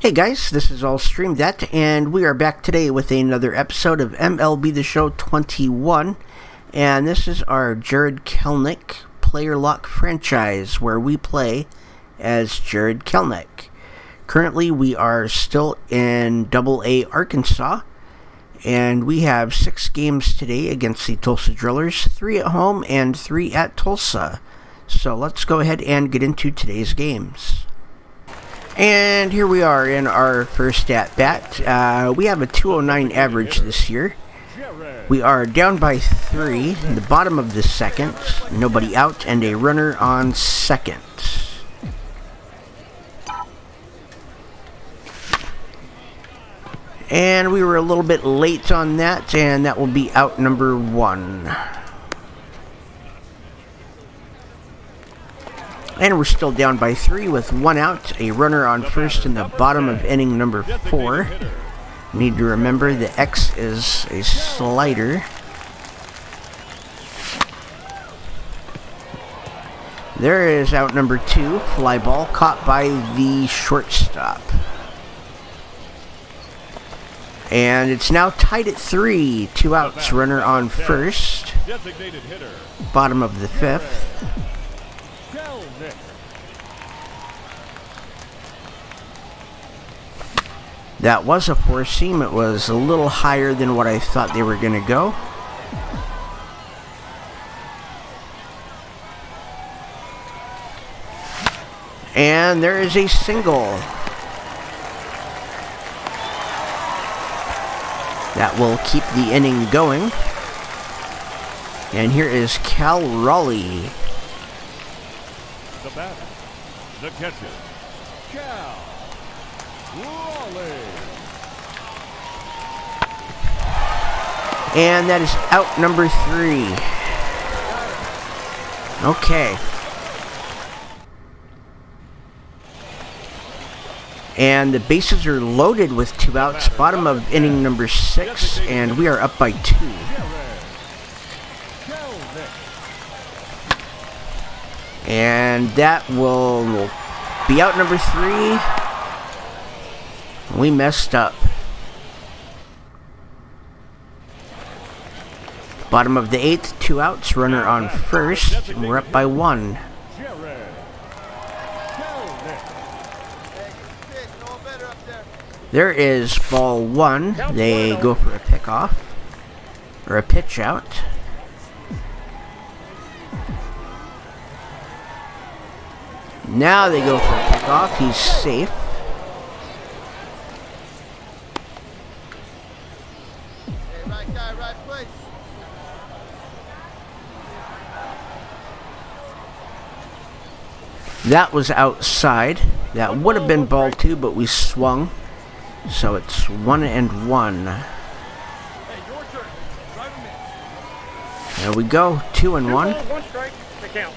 Hey guys, this is All Stream That, and we are back today with another episode of MLB The Show 21, and this is our Jared Kelenic Player Lock franchise, where we play as Jared Kelenic. Currently, we are still in Double-A Arkansas, and we have 6 games today against the Tulsa Drillers, 3 at home and 3 at Tulsa. So let's go ahead and get into today's games. And here we are in our first at-bat. We have a 209 average this year. We are down by 3 in the bottom of the second. Nobody out and a runner on second. And we were a little bit late on that, and that will be out number 1. And we're still down by 3 with 1 out, a runner on first in the bottom of inning number 4. Need to remember the X is a slider. There is out number 2, fly ball caught by the shortstop. And it's now tied at 3, 2 outs, runner on first. Bottom of the 5th. That was a 4-seam. It was a little higher than what I thought they were going to go. And there is a single. That will keep the inning going. And here is Cal Raleigh. The batter, the catcher, Cal Raleigh. And that is out number 3. Okay. And the bases are loaded with 2 outs, bottom of inning number 6, and we are up by 2. And that will be out number 3. We messed up. Bottom of the 8th, 2 outs, runner on first, and we're up by 1. There is ball 1. They go for a pickoff, or a pitch out. Now they go for a pickoff. He's safe. Right guy, right place. That was outside. That would have been ball 2, but we swung. So it's 1-1. Hey, your turn. Drive him in. There we go. 2-1. 1 strike to count.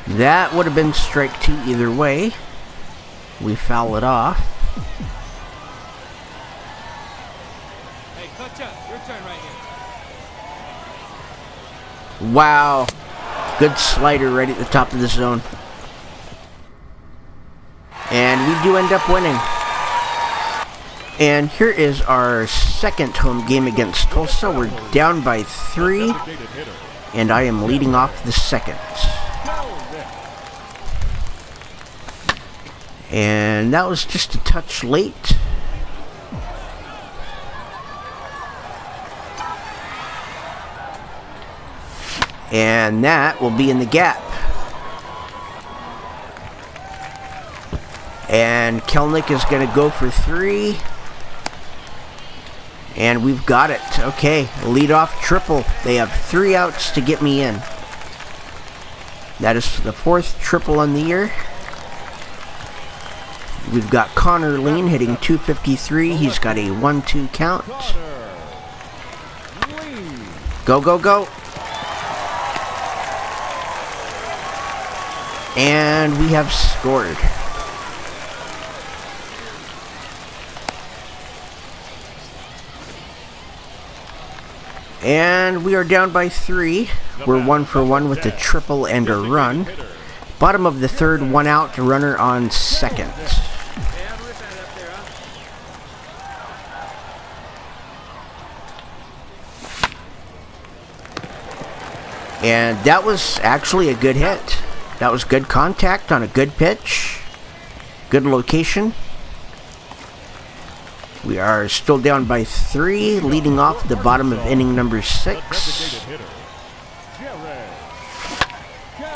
That would have been strike 2 either way. We foul it off. Hey, clutch up. Your turn right here. Wow. Good slider right at the top of the zone. And we do end up winning. And here is our second home game against Tulsa. We're down by 3. And I am leading off the second. And that was just a touch late. And that will be in the gap. And Kelenic is going to go for 3. And we've got it. Okay, leadoff triple. They have 3 outs to get me in. That is the 4th triple on the year. We've got Connor Lean hitting 253. He's got a 1-2 count. Go, go, go. And we have scored. And we are down by 3. We're 1 for 1 with a triple and a run. Bottom of the third, 1 out, runner on second. And that was actually a good hit. That was good contact on a good pitch. Good location. We are still down by 3, leading off the bottom of inning number 6.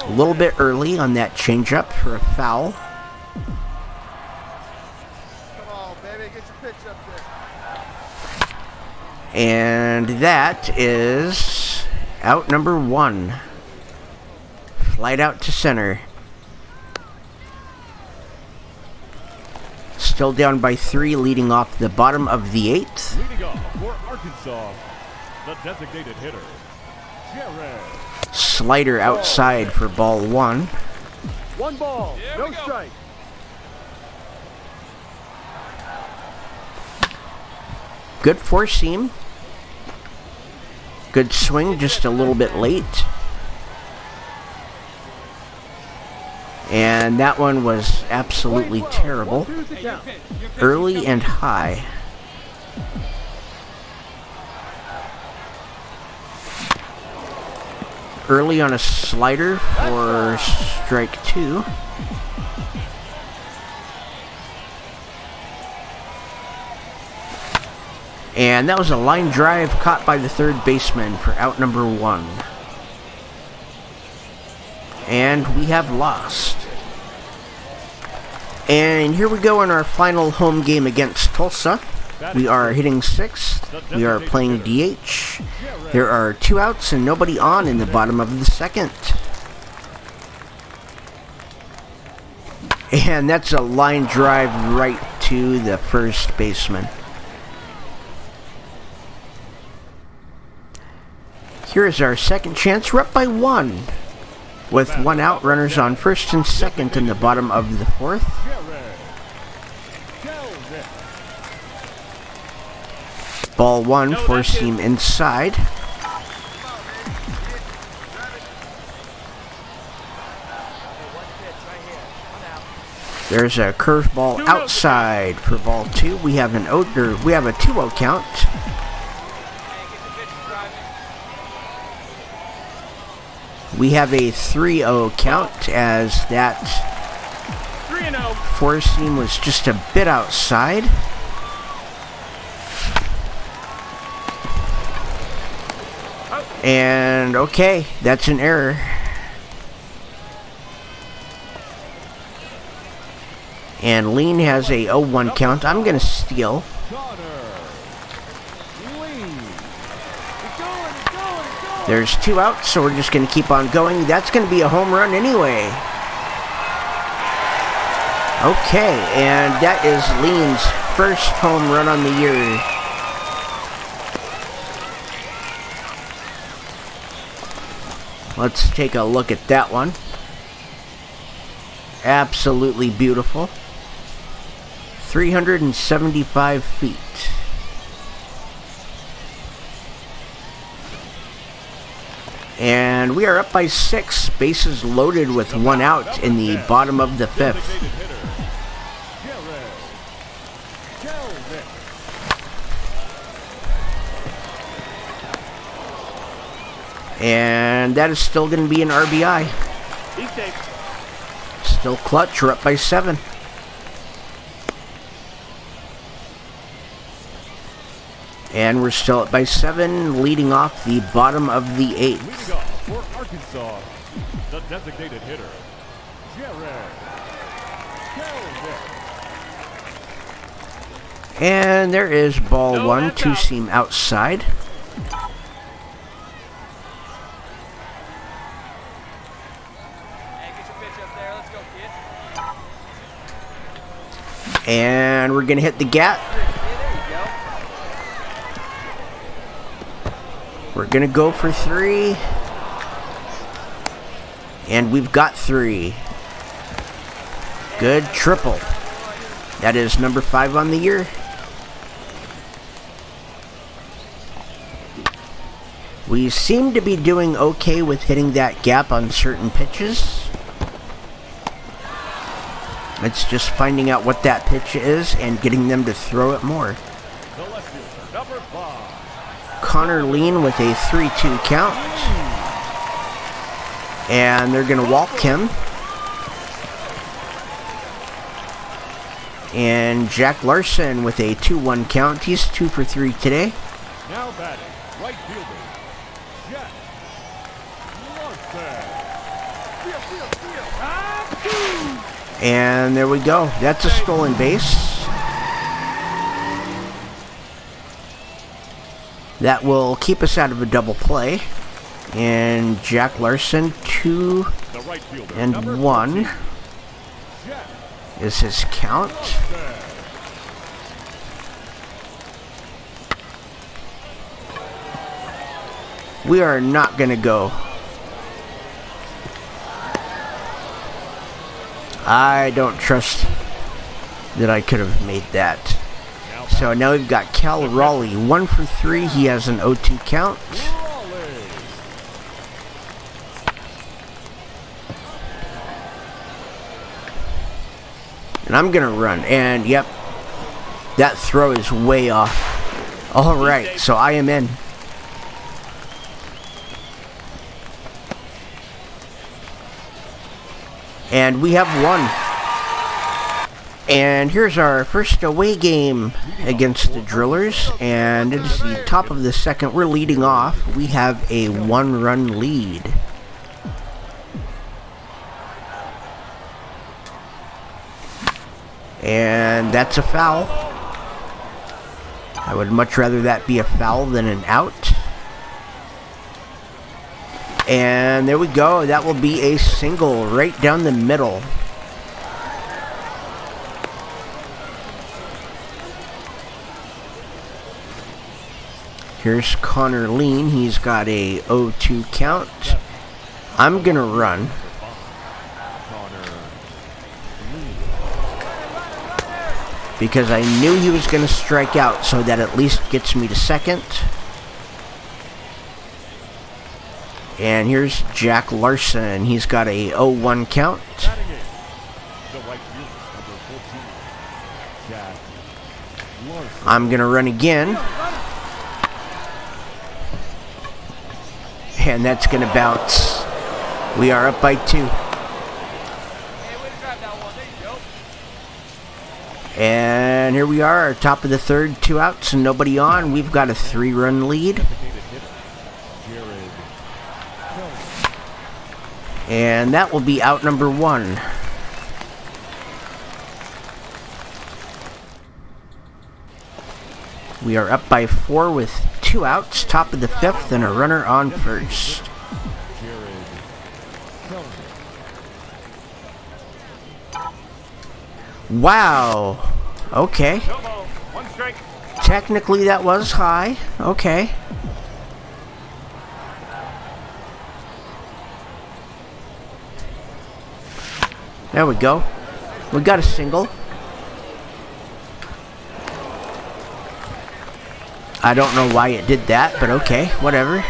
A little bit early on that changeup for a foul. Come on, baby, get your pitch up there. And that is out number 1. Flight out to center. Still down by 3, leading off the bottom of the 8th. Leading off for Arkansas, the designated hitter, Jared. Slider outside for ball 1. 1 ball, no strike. Good four seam. Good swing, just a little bit late. And that one was absolutely terrible. Early and high. Early on a slider for strike 2. And that was a line drive caught by the third baseman for out number 1. And we have lost. And here we go in our final home game against Tulsa. We are hitting 6th. We are playing DH. There are 2 outs and nobody on in the bottom of the 2nd. And that's a line drive right to the first baseman. Here's our second chance. We're up by 1. With 1 out, runners on first and second in the bottom of the 4th. Ball 1, four seam inside. There's a curveball outside for ball 2. We have a 2-0 count. We have a 3-0 count as that 3-0. four seam was just a bit outside. And okay, that's an error. And Lean has a 0-1 count. I'm going to steal. There's 2 outs, so we're just going to keep on going. That's going to be a home run anyway. Okay, and that is Lean's first home run on the year. Let's take a look at that one. Absolutely beautiful. 375 feet. And we are up by 6, bases loaded with 1 out in the bottom of the 5th. And that is still going to be an RBI. Still clutch, we're up by 7. And we're still up by 7, leading off the bottom of the 8th. Leading off for Arkansas, the designated hitter, Jared. And there is ball 1, 2-seam outside. And we're going to hit the gap. We're going to go for 3. And we've got 3. Good triple. That is number 5 on the year. We seem to be doing okay with hitting that gap on certain pitches. It's just finding out what that pitch is and getting them to throw it more. The left fielder, number 5. Connor Lean with a 3-2 count. And they're going to walk him. And Jack Larson with a 2-1 count. He's 2 for 3 today. Now batting, right fielder, Jack Larson. And there we go. That's a stolen base. That will keep us out of a double play. And Jack Larson, 2 The right fielder, and number 1 14, Jack is his count. Larson. We are not going to go. I don't trust that I could have made that. So now we've got Cal Raleigh, 1 for 3. He has an 0-2 count. Raleigh. And I'm going to run. And yep, that throw is way off. Alright, so I am in. And we have won. And here's our first away game against the Drillers. And it is the top of the second. We're leading off. We have a 1-run lead. And that's a foul. I would much rather that be a foul than an out. And there we go. That will be a single right down the middle. Here's Connor Lean. He's got a 0-2 count. I'm going to run. Because I knew he was going to strike out, so that at least gets me to second. And here's Jack Larson. He's got a 0-1 count. I'm going to run again. And that's going to bounce. We are up by 2. And here we are, top of the third, 2 outs and nobody on. We've got a 3-run lead. And that will be out number 1. We are up by 4 with 2 outs, top of the 5th, and a runner on first. Wow. Okay. Technically that was high. Okay. There we go. We got a single. I don't know why it did that, but okay, whatever.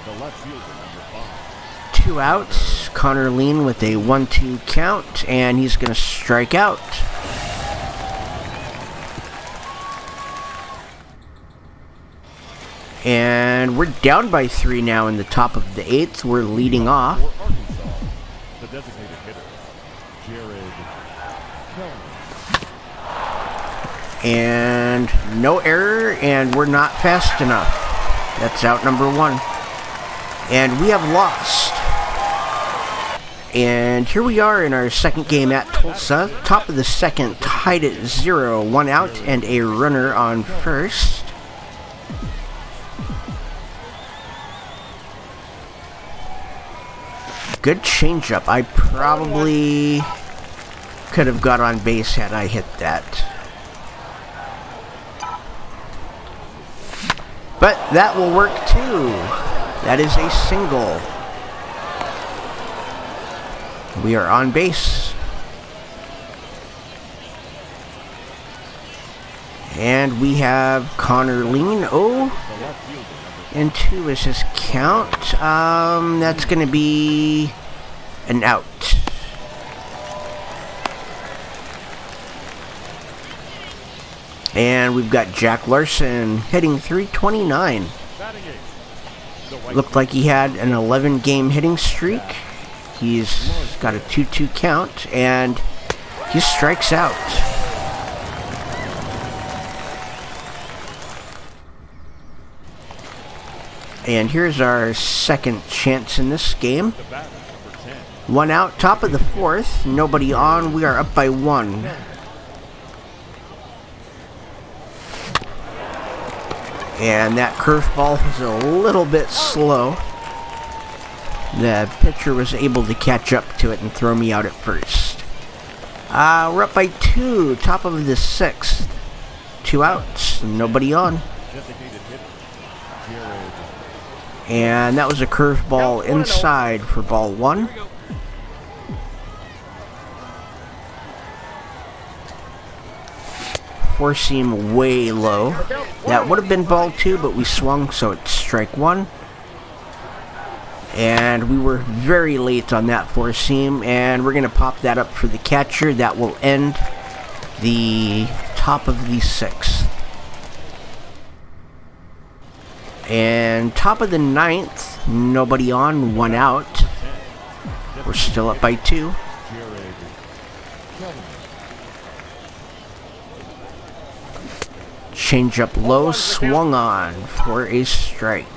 The left fielder, number 5. 2 outs. Connor Lean with a 1-2 count, and he's going to strike out. And we're down by 3 now in the top of the 8th. We're leading off. For Arkansas, the designated hitter, Jared Kelenic. And no error, and we're not fast enough. That's out number 1. And we have lost. And here we are in our second game at Tulsa. Top of the second, tied at 0. 1 out and a runner on first. Good changeup. I probably could have got on base had I hit that. But that will work too. That is a single. We are on base. And we have Connor Lean. The left fielder, number And 2 is his count. That's going to be an out. And we've got Jack Larson hitting .329. batting eighth. The right Looked like he had an 11-game hitting streak. He's got a 2-2 count, and he strikes out. And here's our second chance in this game. the batter, number 10. 1 out, top of the 4th. Nobody on. We are up by 1. And that curveball was a little bit slow. The pitcher was able to catch up to it and throw me out at first. We're up by 2, top of the 6th. 2 outs, nobody on. Designated hitter, Jared. And that was a curveball inside for ball 1. Four seam way low. That would have been ball 2, but we swung, so it's strike 1. And we were very late on that 4 seam, and we're going to pop that up for the catcher. That will end the top of the 6th. And top of the 9th, nobody on, 1 out. We're still up by 2. Jared. Kelenic. Change up low, swung on for a strike.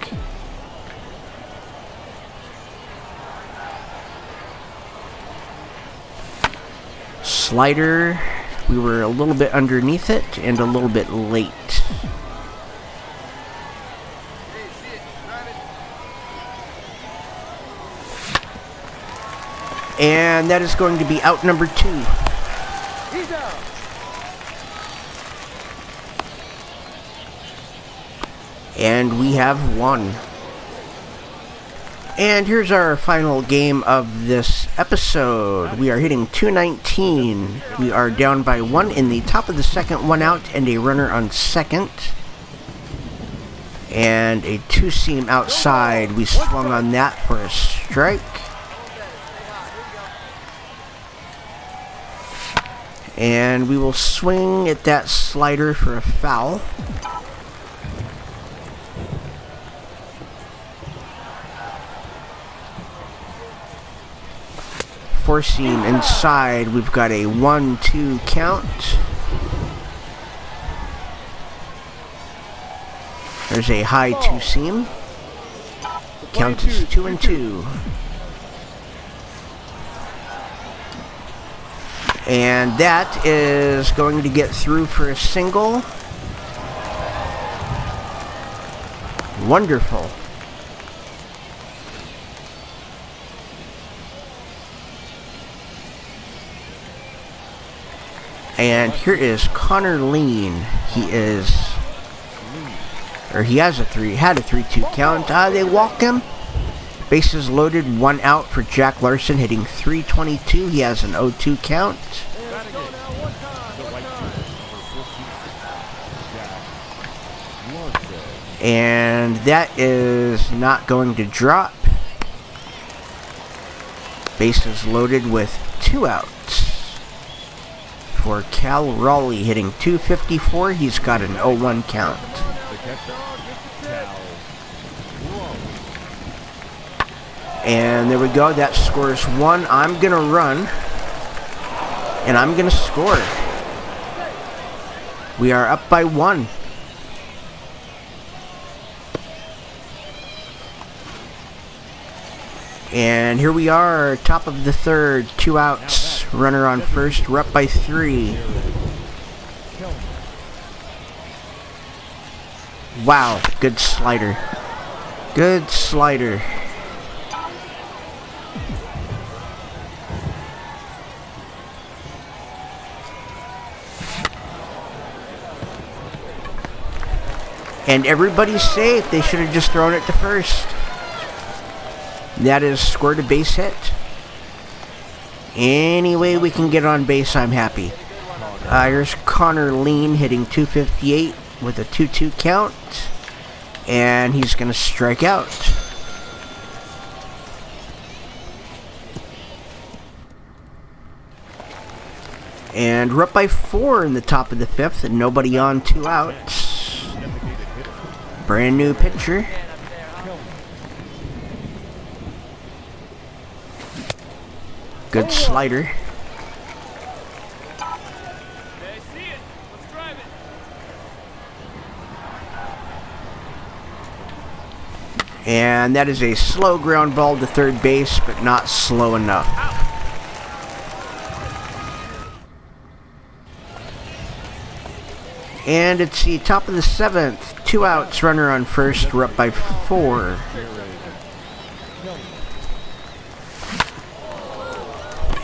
Slider, we were a little bit underneath it and a little bit late. And that is going to be out number 2. He's out. And we have 1. And here's our final game of this episode. We are hitting .219. We are down by 1 in the top of the 2nd, 1 out, and a runner on 2nd. And a 2 seam outside. We swung on that for a strike. And we will swing at that slider for a foul. Four seam inside. We've got a 1-2 count. There's a high 2 seam. Count is 2-2. And that is going to get through for a single. Wonderful. And here is Connor Lean. He has a 3-2 count. They walk him. Bases loaded, 1 out for Jack Larson, hitting .322. He has an 0-2 count. Batting eighth. The right fielder, number 14. Jack Larson. And that is not going to drop. Bases loaded with 2 outs. For Cal Raleigh, hitting .254. He's got an 0-1 count. The catcher, Cal Raleigh. And there we go. That scores 1. I'm going to run. And I'm going to score. We are up by 1. And here we are, top of the 3rd, 2 outs, runner on 1st, we're up by 3. Wow, good slider. Good slider. And everybody's safe. They should have just thrown it to first. That is scored a base hit. Any way we can get on base, I'm happy. Here's Connor Lean hitting .258 with a 2-2 count. And he's going to strike out. And we're up by 4 in the top of the 5th, and nobody on, 2 outs. Brand new pitcher. Good slider. And that is a slow ground ball to third base, but not slow enough. And it's the top of the 7th. 2 outs, runner on first. We're up by 4.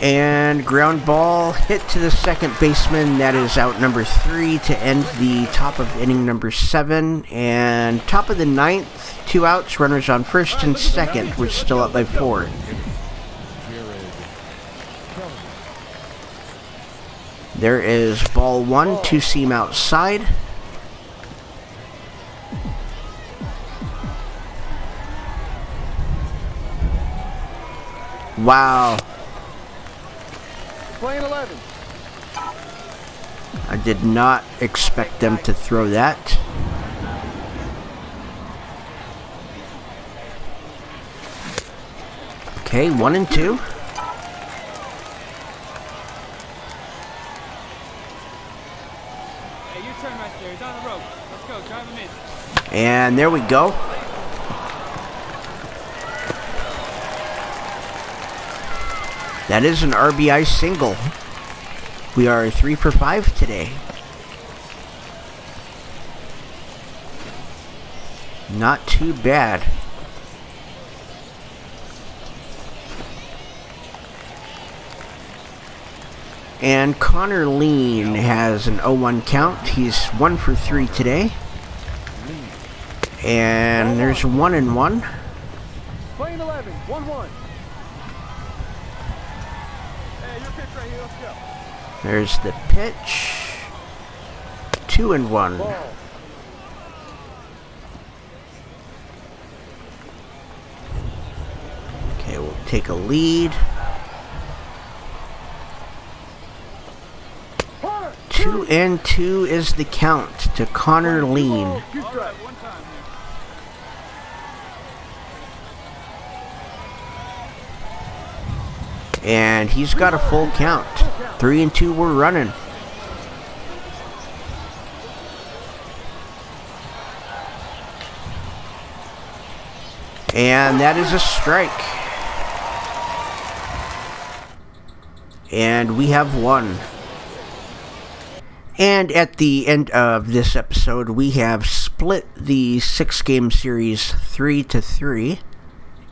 And ground ball hit to the second baseman. That is out number 3 to end the top of inning number 7. And top of the 9th, 2 outs, runners on first and second. We're still up by 4. There is ball 1, 2 seam outside. Wow. Playing 11. I did not expect them to throw that. Okay, 1 and 2. Hey, you turn right there. He's on the rope. Let's go. Drive him in. And there we go. That is an RBI single. We are 3 for 5 today. Not too bad. And Connor Lean has an 0-1 count. He's 1 for 3 today. And there's 1 and 1. Playing 11. 1-1. Hey, your pitch right here. Let's go. There's the pitch. 2 and 1. Ball. Okay, we'll take a lead. 2 and 2 is the count to Connor Lean. All right, one time here. And he's got a full count. 3 and 2 we're running. And that is a strike. And we have won. And at the end of this episode, we have split the 6-game series 3-3.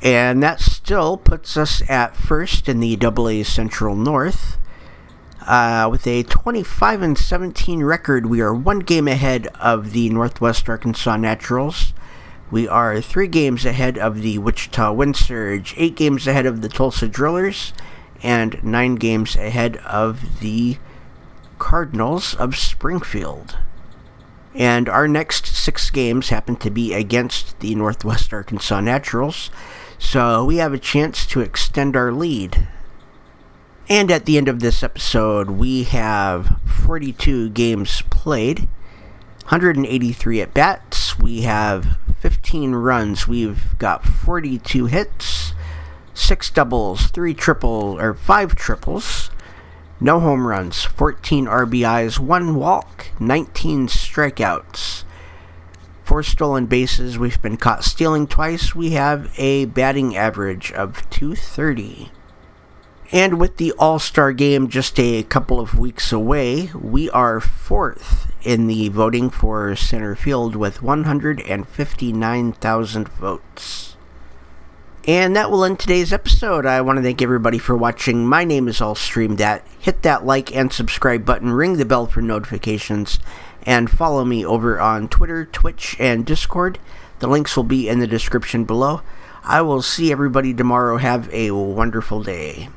And that still puts us at first in the AA Central North. With a 25-17 record, we are 1 game ahead of the Northwest Arkansas Naturals. We are 3 games ahead of the Wichita Wind Surge, 8 games ahead of the Tulsa Drillers, and 9 games ahead of the Cardinals of Springfield. And our next 6 games happen to be against the Northwest Arkansas Naturals, so we have a chance to extend our lead. And at the end of this episode, we have 42 games played, 183 at-bats, we have 15 runs, we've got 42 hits, 6 doubles, 5 triples, no home runs, 14 RBIs, 1 walk, 19 strikeouts, 4 stolen bases. We've been caught stealing twice. We have a batting average of .230. And with the All-Star game just a couple of weeks away, we are 4th in the voting for center field with 159,000 votes. And that will end today's episode. I want to thank everybody for watching. My name is AllStreamThat. Hit that like and subscribe button, ring the bell for notifications, and follow me over on Twitter, Twitch, and Discord. The links will be in the description below. I will see everybody tomorrow. Have a wonderful day.